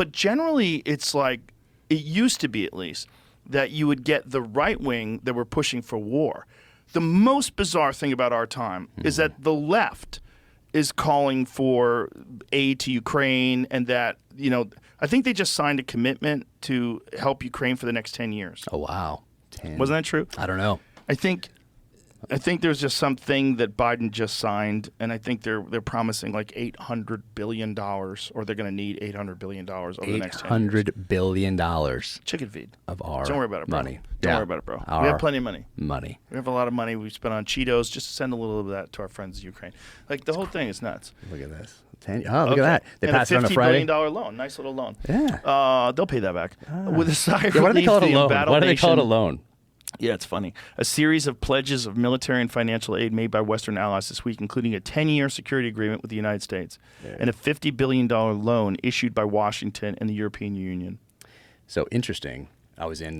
But generally, it's like, it used to be at least, that you would get the right wing that were pushing for war. The most bizarre thing about our time is that the left is calling for aid to Ukraine, and that, I think they just signed a commitment to help Ukraine for the next 10 years. Oh, wow. 10. Wasn't that true? I don't know. I think there's just something that Biden just signed, and I think they're promising like $800 billion, or they're going to need $800 billion over the next 10 years. $800 billion Chicken feed. of our Don't worry about it, bro. money. Don't Yeah. worry about it, bro. We Our have plenty of money. money. We have a lot of money we spent on Cheetos. Just send a little of that to our friends in Ukraine. Like, the whole thing is nuts. Look at this. Oh, look at Okay. that. They and passed it on a a $50 Friday. billion loan. Nice little loan. Yeah. They'll pay that back. With a sigh of Yeah, why do they relief, call it a the loan? embattled Why do they call it a nation- loan? Yeah, it's funny. A series of pledges of military and financial aid made by Western allies this week, including a 10-year security agreement with the United States and a $50 billion loan issued by Washington and the European Union. So interesting. I was in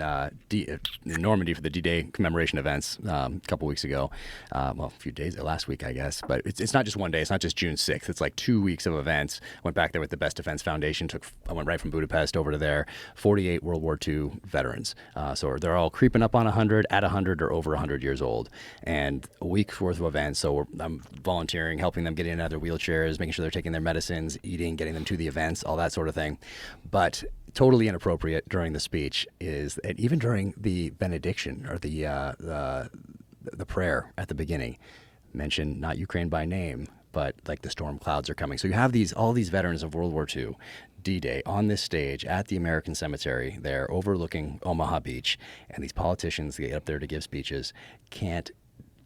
Normandy for the D-Day commemoration events a couple weeks ago. A few days, last week, I guess. But it's not just one day. It's not just June 6th. It's like 2 weeks of events. Went back there with the Best Defense Foundation. I went right from Budapest over to there. 48 World War II veterans. So they're all creeping up on 100, at 100, or over 100 years old. And a week's worth of events. So I'm volunteering, helping them get in and out of their wheelchairs, making sure they're taking their medicines, eating, getting them to the events, all that sort of thing. But totally inappropriate during the speech is, and even during the benediction or the prayer at the beginning, mention not Ukraine by name, but like the storm clouds are coming. So you have all these veterans of World War II, D-Day, on this stage at the American Cemetery there overlooking Omaha Beach, and these politicians get up there to give speeches can't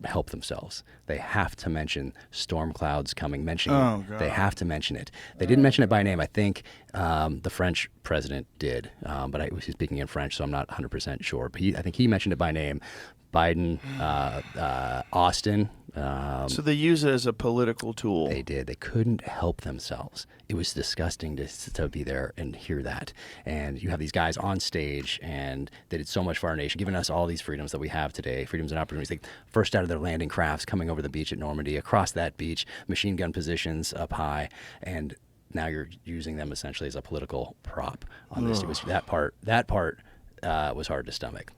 help themselves. They have to mention storm clouds coming, they have to mention it. They didn't mention it by name. I think the French president did, but I was speaking in French, so I'm not 100% sure. But I think he mentioned it by name. Biden, Austin. So they use it as a political tool. They did. They couldn't help themselves. It was disgusting to be there and hear that. And you have these guys on stage, and they did so much for our nation, giving us all these freedoms that we have today, freedoms and opportunities. Like first out of their landing crafts, coming over the beach at Normandy, across that beach, machine gun positions up high, and now you're using them essentially as a political prop on this. It was that part was hard to stomach.